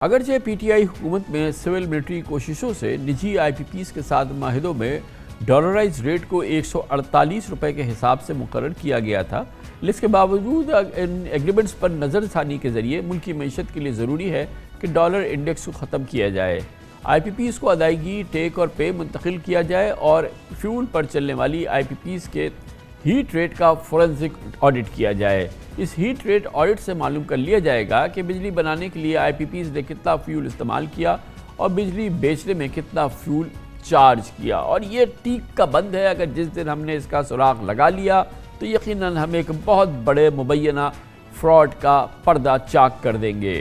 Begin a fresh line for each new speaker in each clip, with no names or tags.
اگرچہ P T I حکومت میں سول ملٹری کوششوں سے نجی آئی پی پیز کے ساتھ معاہدوں میں ڈالرائز ریٹ کو 148 روپے کے حساب سے مقرر کیا گیا تھا، لیکن اس کے باوجود ان ایگریمنٹس پر نظر ثانی کے ذریعے ملکی معیشت کے لیے ضروری ہے کہ ڈالر انڈیکس کو ختم کیا جائے، آئی پی پیز کو ادائیگی ٹیک اور پے منتقل کیا جائے اور فیول پر چلنے والی آئی پی پیز کے ہیٹ ریٹ کا فورنزک آڈٹ کیا جائے۔ اس ہیٹ ریٹ آڈٹ سے معلوم کر لیا جائے گا کہ بجلی بنانے کے لیے آئی پی پیز نے کتنا فیول استعمال کیا اور بجلی بیچنے میں کتنا فیول چارج کیا، اور یہ ٹیک کا بند ہے۔ اگر جس دن ہم نے اس کا سراغ لگا لیا تو یقیناً ہم ایک بہت بڑے مبینہ فراڈ کا پردہ چاک کر دیں گے۔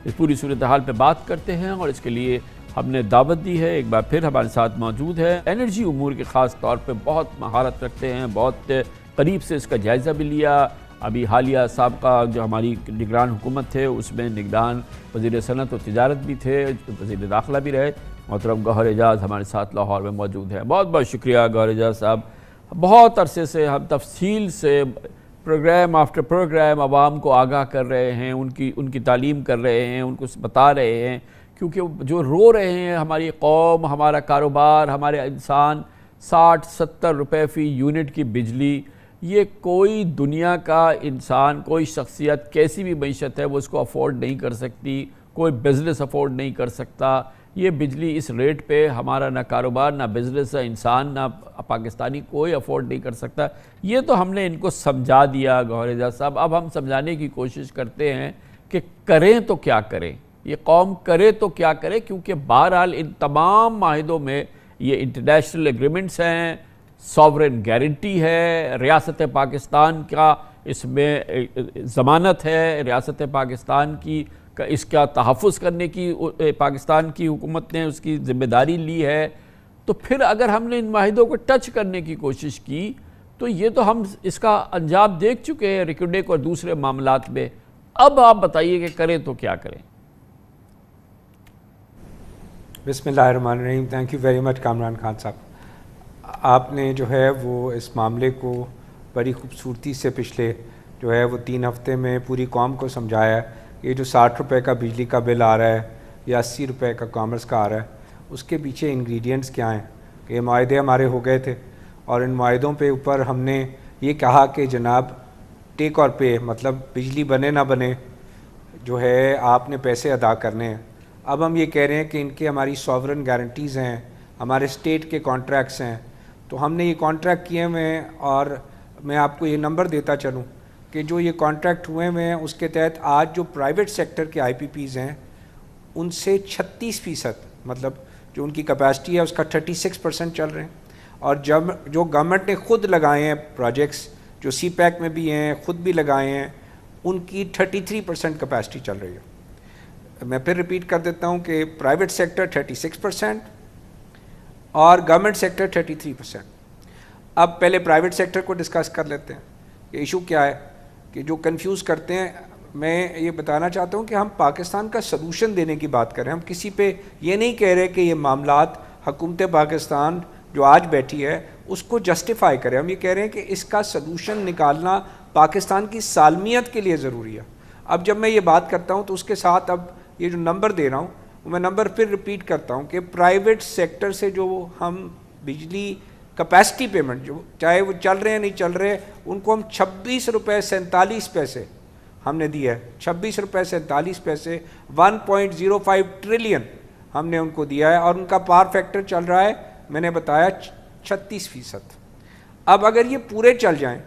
اس پوری صورتحال پہ بات کرتے ہیں اور اس کے لیے ہم نے دعوت دی ہے، ایک بار پھر ہمارے ساتھ موجود ہے انرجی امور کے خاص طور پہ بہت مہارت رکھتے ہیں، بہت قریب سے اس کا جائزہ بھی لیا۔ ابھی حالیہ سابقہ جو ہماری نگران حکومت تھے اس میں نگران وزیر صنعت و تجارت بھی تھے، وزیر داخلہ بھی رہے۔ محترم گوہر اعجاز ہمارے ساتھ لاہور میں موجود ہیں۔ بہت بہت شکریہ گوہر اعجاز صاحب، بہت عرصے سے ہم تفصیل سے پروگرام آفٹر پروگرام عوام کو آگاہ کر رہے ہیں، ان کی تعلیم کر رہے ہیں، ان کو بتا رہے ہیں، کیونکہ جو رو رہے ہیں ہماری قوم، ہمارا کاروبار، ہمارے انسان 60-70 روپے فی یونٹ کی بجلی، یہ کوئی دنیا کا انسان، کوئی شخصیت، کیسی بھی معیشت ہے وہ اس کو افورڈ نہیں کر سکتی، کوئی بزنس افورڈ نہیں کر سکتا۔ یہ بجلی اس ریٹ پہ ہمارا نہ کاروبار، نہ بزنس، انسان، نہ پاکستانی کوئی افورڈ نہیں کر سکتا۔ یہ تو ہم نے ان کو سمجھا دیا گوہر اعجاز صاحب، اب ہم سمجھانے کی کوشش کرتے ہیں کہ کریں تو کیا کریں، یہ قوم کرے تو کیا کرے، کیونکہ بہرحال ان تمام معاہدوں میں یہ انٹرنیشنل ایگریمنٹس ہیں، ساورن گارنٹی ہے، ریاست پاکستان کا اس میں ضمانت ہے، ریاست پاکستان کی اس کا تحفظ کرنے کی پاکستان کی حکومت نے اس کی ذمہ داری لی ہے۔ تو پھر اگر ہم نے ان معاہدوں کو ٹچ کرنے کی کوشش کی تو یہ تو ہم اس کا انجام دیکھ چکے ہیں ریکوڈیک اور دوسرے معاملات میں۔ اب آپ بتائیے کہ کریں تو کیا کریں۔
بسم اللہ الرحمن الرحیم۔ Thank you very much Kamran Khan صاحب، آپ نے جو ہے وہ اس معاملے کو بڑی خوبصورتی سے پچھلے جو ہے وہ 3 ہفتے میں پوری قوم کو سمجھایا ہے۔ یہ جو 60 روپے کا بجلی کا بل آ رہا ہے یا 80 روپے کا کامرس کا آ رہا ہے، اس کے پیچھے انگریڈینٹس کیا ہیں۔ کہ یہ معاہدے ہمارے ہو گئے تھے اور ان معاہدوں پہ اوپر ہم نے یہ کہا کہ جناب ٹیک اور پے، مطلب بجلی بنے نہ بنے جو ہے آپ نے پیسے ادا کرنے ہیں۔ اب ہم یہ کہہ رہے ہیں کہ ان کے ہماری ساورن گارنٹیز ہیں، ہمارے اسٹیٹ کے کانٹریکٹس ہیں، تو ہم نے یہ کانٹریکٹ کیے ہوئے ہیں، اور میں آپ کو یہ نمبر دیتا چلوں کہ جو یہ کانٹریکٹ ہوئے ہوئے ہیں اس کے تحت آج جو پرائیویٹ سیکٹر کے آئی پی پیز ہیں ان سے 36%، مطلب جو ان کی کیپیسٹی ہے اس کا 36% چل رہے ہیں، اور جو گورنمنٹ نے خود لگائے ہیں پروجیکٹس، جو سی پیک میں بھی ہیں، خود بھی لگائے ہیں، ان کی 33% کیپیسٹی چل رہی ہے۔ میں پھر ریپیٹ کر دیتا ہوں کہ پرائیویٹ سیکٹر 36% اور گورنمنٹ سیکٹر 33%۔ اب پہلے پرائیویٹ سیکٹر کو ڈسکس کر لیتے ہیں کہ ایشو کیا ہے، کہ جو کنفیوز کرتے ہیں۔ میں یہ بتانا چاہتا ہوں کہ ہم پاکستان کا سلوشن دینے کی بات کر رہے ہیں، ہم کسی پہ یہ نہیں کہہ رہے کہ یہ معاملات حکومت پاکستان جو آج بیٹھی ہے اس کو جسٹیفائی کرے، ہم یہ کہہ رہے ہیں کہ اس کا سلوشن نکالنا پاکستان کی سالمیت کے لیے ضروری ہے۔ اب جب میں یہ بات کرتا ہوں تو اس کے ساتھ اب یہ جو نمبر دے رہا ہوں میں نمبر پھر ریپیٹ کرتا ہوں کہ پرائیویٹ سیکٹر سے جو ہم بجلی کیپیسٹی پیمنٹ جو چاہے وہ چل رہے ہیں نہیں چل رہے، ان کو ہم 26 روپے 47 پیسے ہم نے دیا ہے، 26 روپے 47 پیسے، 1.05 ٹریلین ہم نے ان کو دیا ہے، اور ان کا پاور فیکٹر چل رہا ہے میں نے بتایا 36%۔ اب اگر یہ پورے چل جائیں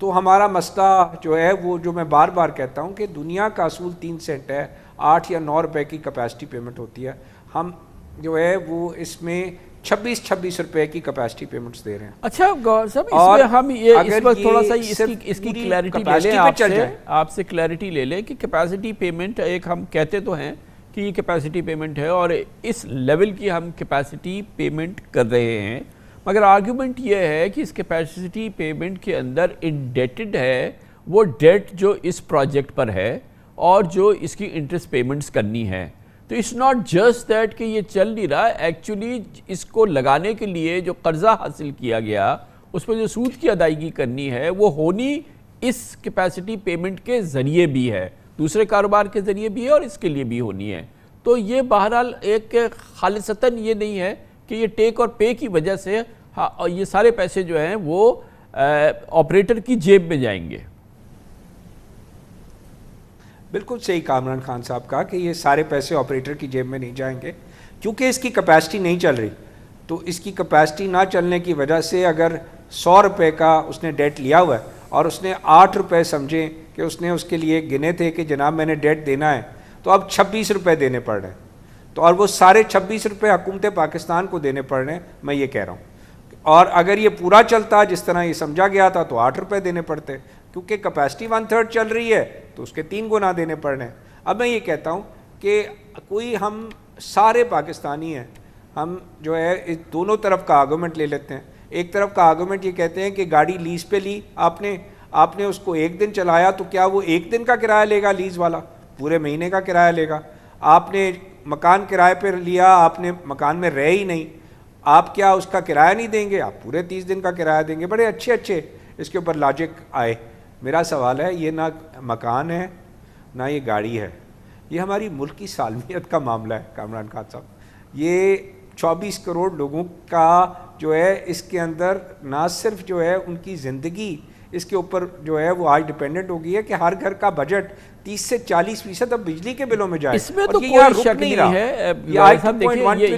تو ہمارا مسئلہ جو ہے وہ جو میں بار بار کہتا ہوں کہ دنیا کا اصول 3 سینٹ ہے، 8 یا 9 روپے کی کیپیسٹی پیمنٹ ہوتی ہے، ہم جو ہے وہ اس میں 26 روپے کی کیپیسٹی پیمنٹس دے رہے ہیں۔
اچھا گوہر صاحب، اس میں ہم یہ اس وقت تھوڑا سا اس کی کلیئرٹی لے لیں، آپ سے کلیئرٹی لے لیں کہ کیپیسٹی پیمنٹ ایک ہم کہتے تو ہیں کہ یہ کیپیسٹی پیمنٹ ہے اور اس لیول کی ہم کیپیسٹی پیمنٹ کر رہے ہیں، مگر آرگیومنٹ یہ ہے کہ اس کیپیسٹی پیمنٹ کے اندر انڈیٹڈ ہے وہ ڈیٹ جو اس پروجیکٹ پر ہے اور جو اس کی انٹرسٹ پیمنٹس کرنی ہے۔ تو اٹس ناٹ جسٹ دیٹ کہ یہ چل نہیں رہا، ایکچولی اس کو لگانے کے لیے جو قرضہ حاصل کیا گیا اس پہ جو سود کی ادائیگی کرنی ہے وہ ہونی اس کیپیسٹی پیمنٹ کے ذریعے بھی ہے۔ دوسرے کاروبار کے ذریعے بھی ہے اور اس کے لیے بھی ہونی ہے. تو یہ بہرحال ایک خالصتاً یہ نہیں ہے کہ یہ ٹیک اور پے کی وجہ سے یہ سارے پیسے جو ہیں وہ آپریٹر کی جیب میں جائیں گے.
بالکل صحیح کامران خان صاحب کہا کہ یہ سارے پیسے آپریٹر کی جیب میں نہیں جائیں گے کیونکہ اس کی کیپیسٹی نہیں چل رہی. تو اس کی کیپیسٹی نہ چلنے کی وجہ سے اگر 100 روپے کا اس نے ڈیٹ لیا ہوا ہے اور اس نے 8 روپے سمجھیں کہ اس نے اس کے لیے گنے تھے کہ جناب میں نے ڈیٹ دینا ہے, تو اب 26 روپے دینے پڑ رہے ہیں. تو اور وہ سارے 26 روپے حکومت پاکستان کو دینے پڑ رہے ہیں, میں یہ کہہ رہا ہوں. اور اگر یہ پورا چلتا جس طرح یہ سمجھا گیا تھا تو 8 روپے دینے پڑتے, کیونکہ کیپیسٹی 1/3 چل رہی ہے تو اس کے 3 گنا دینے پڑ رہے ہیں. اب میں یہ کہتا ہوں کہ کوئی ہم سارے پاکستانی ہیں, ہم جو ہے اس دونوں طرف کا آرگومنٹ لے لیتے ہیں. ایک طرف کا آرگومنٹ یہ کہتے ہیں کہ گاڑی لیز پہ لی آپ نے اس کو 1 دن چلایا تو کیا وہ 1 دن کا کرایہ لے گا لیز والا, پورے مہینے کا کرایہ لے گا. آپ نے مکان کرائے پہ لیا, آپ نے مکان میں رہے ہی نہیں, آپ کیا اس کا کرایہ نہیں دیں گے, آپ پورے 30 دن کا کرایہ دیں گے. بڑے اچھے اس کے اوپر لاجک آئے. میرا سوال ہے یہ نہ مکان ہے نہ یہ گاڑی ہے, یہ ہماری ملک کی سالمیت کا معاملہ ہے کامران خان صاحب. یہ 24 کروڑ لوگوں کا جو ہے اس کے اندر نہ صرف جو ہے ان کی زندگی اس کے اوپر جو ہے وہ آج ڈیپینڈنٹ ہو گئی ہے کہ ہر گھر کا بجٹ 30 سے 40% اب بجلی کے بلوں میں جائے.
اس میں تو کوئی شک نہیں ہے.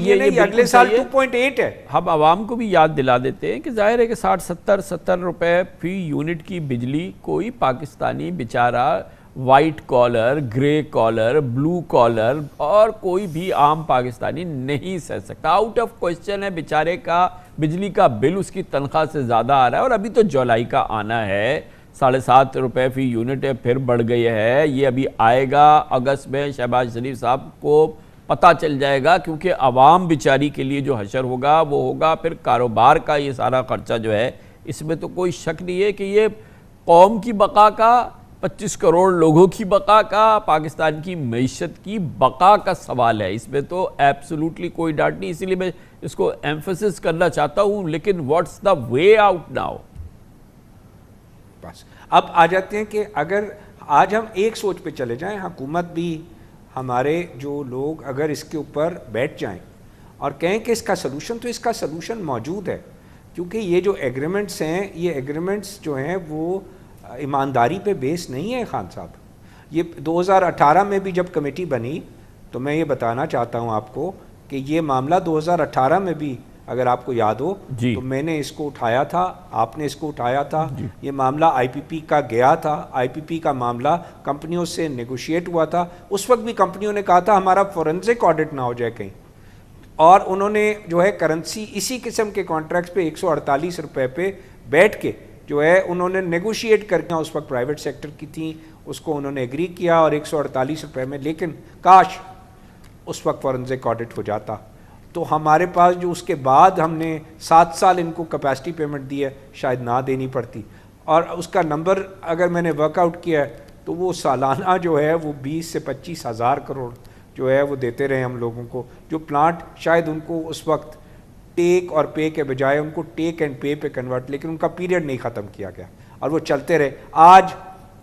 یہ
اگلے سال 2.8 ہے.
ہم عوام کو بھی یاد دلا دیتے ہیں کہ ظاہر ہے کہ 60-70 روپے فی یونٹ کی بجلی کوئی پاکستانی بیچارہ وائٹ کالر, گرے کالر, بلو کالر اور کوئی بھی عام پاکستانی نہیں سہ سکتا. آؤٹ آف کوشچن ہے بیچارے کا بجلی کا بل اس کی تنخواہ سے زیادہ آ رہا ہے. اور ابھی تو جولائی کا آنا ہے, 7.5 روپے فی یونٹ ہے, پھر بڑھ گئی ہے. یہ ابھی آئے گا اگست میں, شہباز شریف صاحب کو پتہ چل جائے گا, کیونکہ عوام بیچاری کے لیے جو حشر ہوگا وہ ہوگا پھر کاروبار کا. یہ سارا خرچہ جو ہے اس میں تو کوئی شک نہیں ہے کہ یہ قوم کی بقا کا, 25 کروڑ لوگوں کی بقا کا, پاکستان کی معیشت کی بقا کا سوال ہے. اس میں تو ایبسولوٹلی کوئی ڈاٹ نہیں, اسی لیے میں اس کو ایمفسس کرنا چاہتا ہوں. لیکن what's the way out now.
بس اب آ جاتے ہیں کہ اگر آج ہم ایک سوچ پہ چلے جائیں, حکومت بھی ہمارے جو لوگ اگر اس کے اوپر بیٹھ جائیں اور کہیں کہ اس کا سلوشن, تو اس کا سلوشن موجود ہے. کیونکہ یہ جو ایگریمنٹس ہیں, یہ ایگریمنٹس جو ہیں وہ ایمانداری پہ بیس نہیں ہے خان صاحب. یہ 2018 میں بھی جب کمیٹی بنی تو میں یہ بتانا چاہتا ہوں آپ کو کہ یہ معاملہ 2018 میں بھی اگر آپ کو یاد ہو تو میں نے اس کو اٹھایا تھا, آپ نے اس کو اٹھایا تھا. یہ معاملہ آئی پی پی کا گیا تھا, آئی پی پی کا معاملہ کمپنیوں سے نیگوشیٹ ہوا تھا. اس وقت بھی کمپنیوں نے کہا تھا ہمارا فورنزک آڈٹ نہ ہو جائے کہیں, اور انہوں نے جو ہے کرنسی اسی قسم کے کانٹریکٹس پہ 148 روپے پہ بیٹھ کے جو ہے انہوں نے نیگوشیٹ کر کے, اس وقت پرائیویٹ سیکٹر کی تھیں, اس کو انہوں نے ایگری کیا اور 148 روپے میں. لیکن کاش اس وقت فورنزک آڈٹ ہو جاتا تو ہمارے پاس جو اس کے بعد ہم نے 7 سال ان کو کیپیسٹی پیمنٹ دی ہے شاید نہ دینی پڑتی. اور اس کا نمبر اگر میں نے ورک آؤٹ کیا ہے تو وہ سالانہ جو ہے وہ 20 سے 25 ہزار کروڑ جو ہے وہ دیتے رہے ہم لوگوں کو. جو پلانٹ شاید ان کو اس وقت ٹیک اور پے کے بجائے ان کو ٹیک اینڈ پے پہ کنورٹ, لیکن ان کا پیریڈ نہیں ختم کیا گیا اور وہ چلتے رہے. آج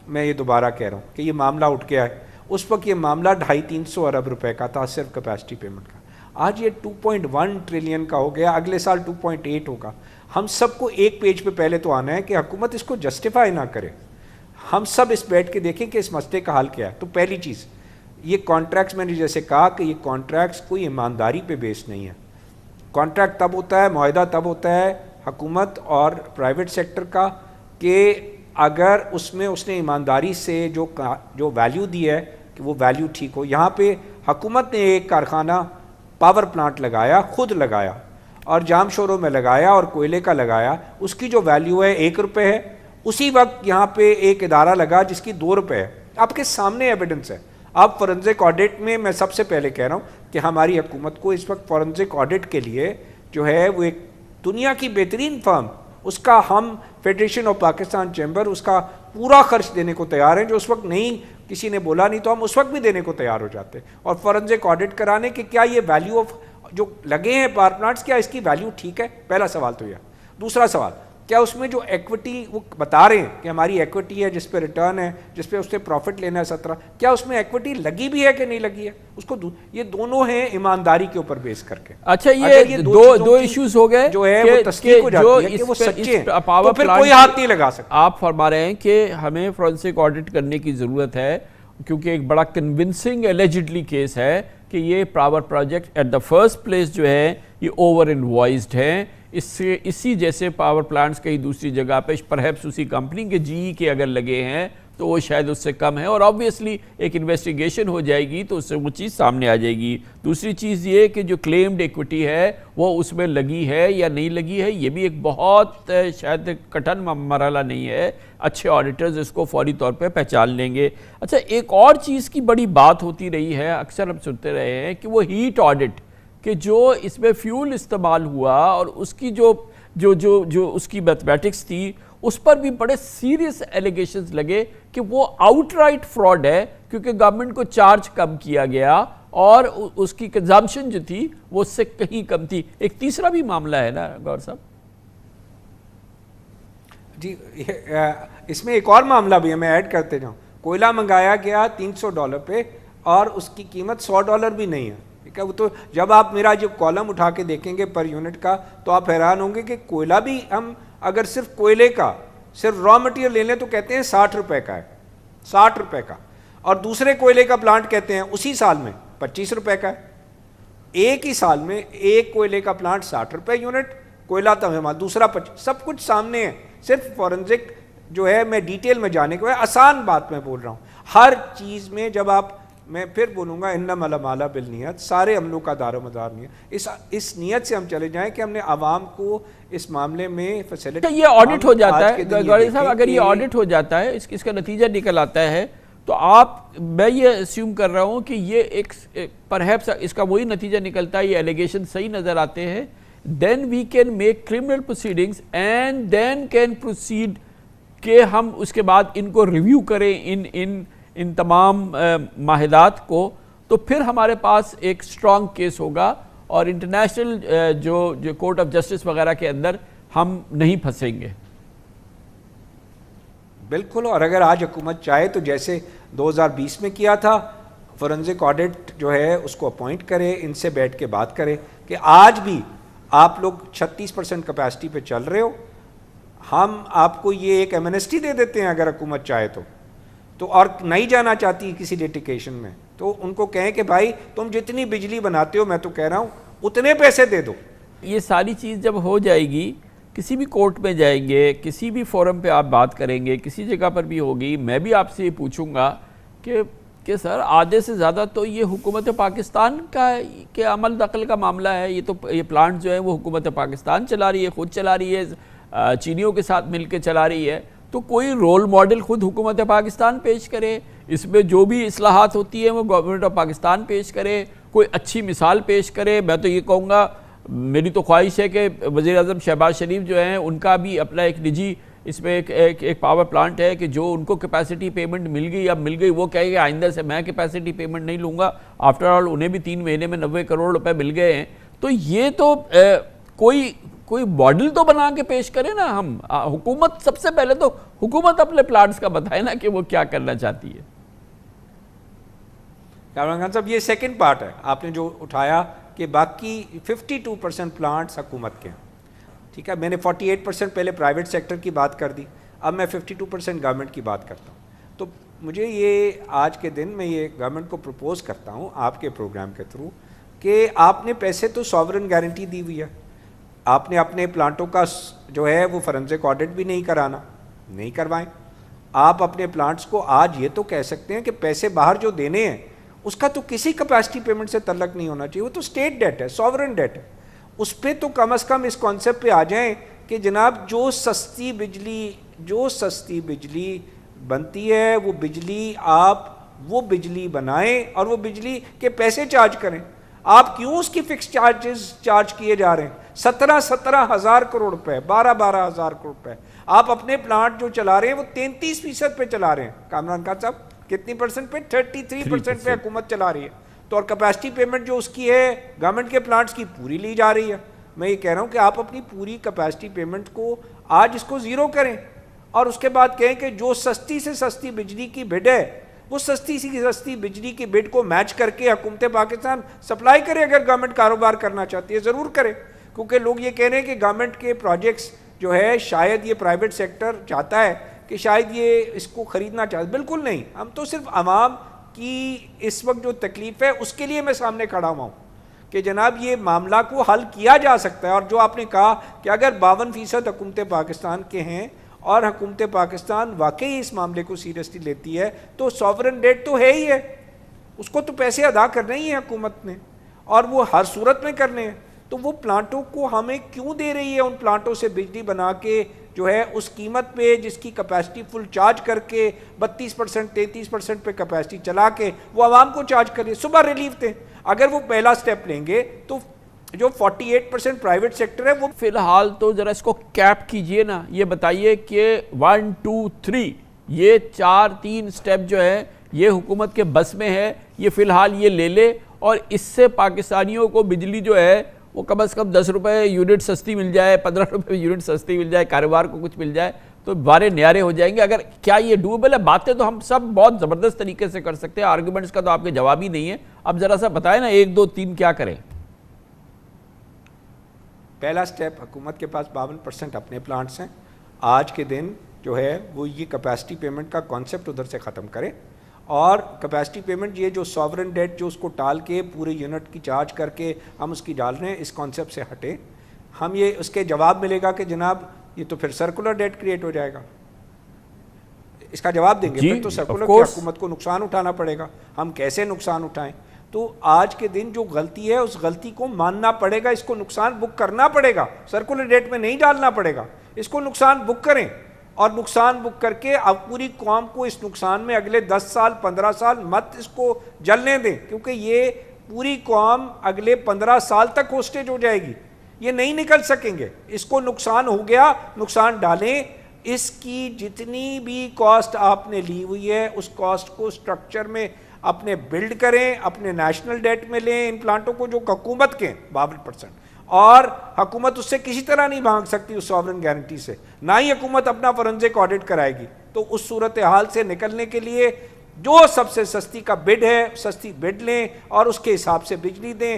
میں یہ دوبارہ کہہ رہا ہوں کہ یہ معاملہ اٹھ گیا ہے. اس وقت یہ معاملہ 250-300 ارب روپے کا تھا صرف کیپیسٹی پیمنٹ کا, آج یہ 2.1 ٹریلین کا ہو گیا, اگلے سال 2.8 ہوگا. ہم سب کو ایک پیج پہ پہلے تو آنا ہے کہ حکومت اس کو جسٹیفائی نہ کرے. ہم سب اس بیٹھ کے دیکھیں کہ اس مسئلے کا حل کیا ہے. تو پہلی چیز یہ کانٹریکٹس, میں نے جیسے کہا کہ یہ کانٹریکٹس کوئی ایمانداری پہ بیس نہیں ہے. کانٹریکٹ تب ہوتا ہے, معاہدہ تب ہوتا ہے حکومت اور پرائیویٹ سیکٹر کا کہ اگر اس میں اس نے ایمانداری سے جو ویلیو دی ہے کہ وہ ویلیو ٹھیک ہو. یہاں پہ حکومت نے ایک کارخانہ پاور پلانٹ لگایا, خود لگایا اور جام شوروں میں لگایا اور کوئلے کا لگایا, اس کی جو ویلیو ہے 1 روپے ہے. اسی وقت یہاں پہ ایک ادارہ لگا جس کی 2 روپے ہے. آپ کے سامنے ایویڈنس ہے. آپ فورنزک آڈٹ میں سب سے پہلے کہہ رہا ہوں کہ ہماری حکومت کو اس وقت فورنزک آڈٹ کے لیے جو ہے وہ ایک دنیا کی بہترین فرم, اس کا ہم فیڈریشن آف پاکستان چیمبر اس کا پورا خرچ دینے کو تیار ہیں. جو اس وقت نہیں کسی نے بولا نہیں تو ہم اس وقت بھی دینے کو تیار ہو جاتے. اور فورنزک آڈٹ کرانے کہ کیا یہ ویلیو آف جو لگے ہیں پاور پلانٹس, کیا اس کی ویلیو ٹھیک ہے؟ پہلا سوال تو یہ. دوسرا سوال, کیا اس میں جو ایکوٹی وہ بتا رہے ہیں کہ ہماری ایکوٹی ہے جس پہ ریٹرن ہے, جس پہ اس سے پروفٹ لینا ہے 17, کیا اس میں ایکوٹی لگی بھی ہے کہ نہیں لگی ہے؟ اس کو یہ دونوں ہیں ایمانداری کے اوپر بیس کر کے.
اچھا یہ دو ایشوز ہو گئے
جو ہے وہ تصدیق ہو جاتی ہے کہ وہ سچے ہیں, تو پھر کوئی ہاتھ نہیں لگا سکتا.
آپ فرما رہے ہیں کہ ہمیں فورنسک آڈٹ کرنے کی ضرورت ہے کیونکہ ایک بڑا کنونسنگ ایلیجڈلی کیس ہے کہ یہ power project at the first place جو ہے یہ اوور انوائزڈ ہیں. اسی جیسے پاور پلانٹس کہیں دوسری جگہ پہ پرہیپس اسی کمپنی کے جی کے اگر لگے ہیں تو وہ شاید اس سے کم ہے, اور آبویسلی ایک انویسٹیگیشن ہو جائے گی تو اس سے وہ چیز سامنے آ جائے گی. دوسری چیز یہ کہ جو کلیمڈ ایکوٹی ہے وہ اس میں لگی ہے یا نہیں لگی ہے, یہ بھی ایک بہت شاید کٹھن مرحلہ نہیں ہے. اچھے آڈیٹرز اس کو فوری طور پہ پہچان لیں گے. اچھا ایک اور چیز کی بڑی بات ہوتی رہی ہے, اکثر ہم سنتے رہے ہیں کہ وہ ہیٹ آڈٹ, کہ جو اس میں فیول استعمال ہوا اور اس کی جو اس کی میتھمیٹکس تھی اس پر بھی بڑے سیریس ایلیگیشنز لگے کہ وہ آؤٹ رائٹ فراڈ ہے کیونکہ گورنمنٹ کو چارج کم کیا گیا اور اس کی کنزمپشن جو تھی وہ اس سے کہیں کم تھی. ایک تیسرا بھی معاملہ ہے نا گور صاحب؟
جی اس میں ایک اور معاملہ بھی ہے, میں ایڈ کرتے جاؤں. کوئلہ منگایا گیا $300 پہ اور اس کی قیمت $100 بھی نہیں ہے. ٹھیک ہے, وہ تو جب آپ میرا جو کالم اٹھا کے دیکھیں گے پر یونٹ کا تو آپ حیران ہوں گے کہ کوئلہ بھی ہم اگر صرف کوئلے کا صرف را مٹیریل لے لیں تو کہتے ہیں $60 کا ہے, $60 کا, اور دوسرے کوئلے کا پلانٹ کہتے ہیں اسی سال میں $25 کا ہے. ایک ہی سال میں ایک کوئلے کا پلانٹ $60 یونٹ, کوئلہ تو دوسرا 25, سب کچھ سامنے ہے. صرف فورنزک جو ہے میں ڈیٹیل میں جانے کو ہے, آسان بات میں بول رہا ہوں. ہر چیز میں جب آپ, میں پھر بولوں گا انما الاعمال بالنیت, سارے عملوں کا دار و مدار نہیں ہے. اس نیت سے ہم چلے جائیں کہ ہم نے عوام کو اس معاملے میں فیسلٹی.
یہ آڈٹ ہو جاتا ہے گوری صاحب, اگر یہ آڈٹ ہو جاتا ہے اس کا نتیجہ نکل آتا ہے تو میں یہ اسیوم کر رہا ہوں کہ یہ ایک پرہیپس اس کا وہی نتیجہ نکلتا ہے, یہ ایلیگیشن صحیح نظر آتے ہیں, then we can make criminal proceedings and then can proceed کہ ہم اس کے بعد ان کو ریویو کریں ان تمام معاہدات کو, تو پھر ہمارے پاس ایک اسٹرانگ کیس ہوگا اور انٹرنیشنل جو کورٹ آف جسٹس وغیرہ کے اندر ہم نہیں پھنسیں گے.
بالکل, اور اگر آج حکومت چاہے تو جیسے 2020 میں کیا تھا, فورنزک آڈٹ جو ہے اس کو اپوائنٹ کرے, ان سے بیٹھ کے بات کرے کہ آج بھی آپ لوگ 36% کیپیسٹی پہ چل رہے ہو, ہم آپ کو یہ ایک ایمنسٹی دے دیتے ہیں اگر حکومت چاہے تو اور نہیں جانا چاہتی کسی لیٹیگیشن میں تو ان کو کہیں کہ بھائی تم جتنی بجلی بناتے ہو میں تو کہہ رہا ہوں اتنے پیسے دے دو. یہ
ساری چیز جب ہو جائے گی, کسی بھی کورٹ میں جائیں گے, کسی بھی فورم پہ آپ بات کریں گے, کسی جگہ پر بھی ہوگی, میں بھی آپ سے یہ پوچھوں گا کہ سر آدھے سے زیادہ تو یہ حکومت پاکستان کا کہ عمل دخل کا معاملہ ہے. یہ پلانٹ جو ہے وہ حکومت پاکستان چلا رہی ہے, خود چلا رہی ہے, چینیوں کے ساتھ مل کے چلا رہی ہے. تو کوئی رول ماڈل خود حکومت پاکستان پیش کرے, اس میں جو بھی اصلاحات ہوتی ہیں وہ گورنمنٹ آف پاکستان پیش کرے, کوئی اچھی مثال پیش کرے. میں تو یہ کہوں گا, میری تو خواہش ہے کہ وزیر اعظم شہباز شریف جو ہیں ان کا بھی اپنا ایک نجی اس میں ایک پاور پلانٹ ہے کہ جو ان کو کیپیسٹی پیمنٹ مل گئی, اب مل گئی, وہ کہے کہ آئندہ سے میں کیپیسٹی پیمنٹ نہیں لوں گا. آفٹر آل انہیں بھی 3 مہینے میں 90 کروڑ روپے مل گئے ہیں. تو یہ تو کوئی ماڈل تو بنا کے پیش کرے نا. ہم حکومت سب سے پہلے تو حکومت اپنے پلانٹس کا بتائے نا کہ وہ کیا کرنا چاہتی ہے.
کامران خان صاحب, یہ سیکنڈ پارٹ ہے آپ نے جو اٹھایا کہ باقی 52% پلانٹس حکومت کے ہیں. ٹھیک ہے, میں نے 48% پہلے پرائیویٹ سیکٹر کی بات کر دی, اب میں 52% گورنمنٹ کی بات کرتا ہوں. تو مجھے یہ آج کے دن میں یہ گورنمنٹ کو پروپوز کرتا ہوں آپ کے پروگرام کے تھرو کہ آپ نے پیسے تو سوورن گارنٹی دی ہوئی ہے, آپ نے اپنے پلانٹوں کا جو ہے وہ فورنزک آڈٹ بھی نہیں کرانا, نہیں کروائیں. آپ اپنے پلانٹس کو آج یہ تو کہہ سکتے ہیں کہ پیسے باہر جو دینے ہیں اس کا تو کسی کیپیسٹی پیمنٹ سے تعلق نہیں ہونا چاہیے, وہ تو اسٹیٹ ڈیٹ ہے, سوورن ڈیٹ ہے. اس پہ تو کم از کم اس کانسیپٹ پہ آ جائیں کہ جناب جو سستی بجلی بنتی ہے وہ بجلی آپ وہ بجلی بنائیں اور وہ بجلی کے پیسے چارج کریں. آپ کیوں اس کی فکس چارج کیے جا رہے ہیں؟ 17 ہزار کروڑ روپے, 12 ہزار کروڑ روپے آپ اپنے پلانٹ جو چلا رہے ہیں وہ 33% پہ چلا رہے ہیں. کامران خان صاحب کتنی پرسنٹ پہ؟ 33% پہ حکومت چلا رہی ہے. تو اور کیپیسٹی پیمنٹ جو اس کی ہے گورنمنٹ کے پلانٹس کی پوری لی جا رہی ہے. میں یہ کہہ رہا ہوں کہ آپ اپنی پوری کیپیسٹی پیمنٹ کو آج اس کو زیرو کریں اور اس کے بعد کہیں کہ جو سستی سے سستی بجلی کی بڈ ہے وہ سستی سی سستی بجلی کی بڈ کو میچ کر کے حکومت پاکستان سپلائی کرے. اگر گورنمنٹ کاروبار کرنا چاہتی ہے ضرور کرے, کیونکہ لوگ یہ کہہ رہے ہیں کہ گورنمنٹ کے پروجیکٹس جو ہے شاید یہ پرائیویٹ سیکٹر چاہتا ہے کہ شاید یہ اس کو خریدنا چاہتا ہے. بالکل نہیں, ہم تو صرف عوام کی اس وقت جو تکلیف ہے اس کے لیے میں سامنے کھڑا ہوا ہوں کہ جناب یہ معاملہ کو حل کیا جا سکتا ہے. اور جو آپ نے کہا کہ اگر 52% حکومت پاکستان کے ہیں اور حکومت پاکستان واقعی اس معاملے کو سیریسلی لیتی ہے تو سوورن ڈیٹ تو ہے ہی ہے, اس کو تو پیسے ادا کرنے ہی ہیں حکومت نے اور وہ ہر صورت میں کرنے ہیں. تو وہ پلانٹوں کو ہمیں کیوں دے رہی ہے, ان پلانٹوں سے بجلی بنا کے جو ہے اس قیمت پہ جس کی کیپیسٹی فل چارج کر کے 32% 33% پہ کیپیسٹی چلا کے وہ عوام کو چارج کریے, صبح ریلیف دیں. اگر وہ پہلا سٹیپ لیں گے تو جو 48% پرائیویٹ سیکٹر ہے وہ
فی الحال تو ذرا اس کو کیپ کیجئے نا, یہ بتائیے کہ 1 2 3 یہ 4 سٹیپ جو ہے یہ حکومت کے بس میں ہے, یہ فی الحال یہ لے لے اور اس سے پاکستانیوں کو بجلی جو ہے وہ کم از کم 10 روپے یونٹ سستی مل جائے, 15 روپے یونٹ سستی مل جائے, کاروبار کو کچھ مل جائے تو بارے نیارے ہو جائیں گے. اگر کیا یہ ڈویبل ہے؟ باتیں تو ہم سب بہت زبردست طریقے سے کر سکتے ہیں, آرگومنٹس کا تو آپ کے جواب ہی نہیں ہے. اب ذرا سا بتائیں نا 1 2 3 کیا کریں.
پہلا سٹیپ, حکومت کے پاس 52% اپنے پلانٹس ہیں. آج کے دن جو ہے وہ یہ کیپیسٹی پیمنٹ کا کانسیپٹ ادھر سے ختم کریں اور کیپیسٹی پیمنٹ یہ جو سوورن ڈیٹ جو اس کو ٹال کے پورے یونٹ کی چارج کر کے ہم اس کی ڈال رہے ہیں, اس کانسیپٹ سے ہٹیں. ہم یہ اس کے جواب ملے گا کہ جناب یہ تو پھر سرکولر ڈیٹ کریٹ ہو جائے گا. اس کا جواب دیں گے پھر تو سرکولر کی حکومت کو نقصان اٹھانا پڑے گا. ہم کیسے نقصان اٹھائیں؟ تو آج کے دن جو غلطی ہے اس غلطی کو ماننا پڑے گا, اس کو نقصان بک کرنا پڑے گا, سرکولر ڈیٹ میں نہیں ڈالنا پڑے گا. اس کو نقصان بک کریں اور نقصان بک کر کے اب پوری قوم کو اس نقصان میں اگلے 10 سال 15 سال مت اس کو جلنے دیں, کیونکہ یہ پوری قوم اگلے 15 سال تک ہوسٹیج ہو جائے گی, یہ نہیں نکل سکیں گے. اس کو نقصان ہو گیا, نقصان ڈالیں. اس کی جتنی بھی کاسٹ آپ نے لی ہوئی ہے اس کاسٹ کو سٹرکچر میں اپنے بلڈ کریں, اپنے نیشنل ڈیٹ میں لیں ان پلانٹوں کو جو حکومت کے 52%, اور حکومت اس سے کسی طرح نہیں بھاگ سکتی اس سوورن گارنٹی سے, نہ ہی حکومت اپنا فورنزک آڈٹ کرائے گی. تو اس صورتحال سے نکلنے کے لیے جو سب سے سستی کا بڈ ہے سستی بڈ لیں اور اس کے حساب سے بجلی دیں.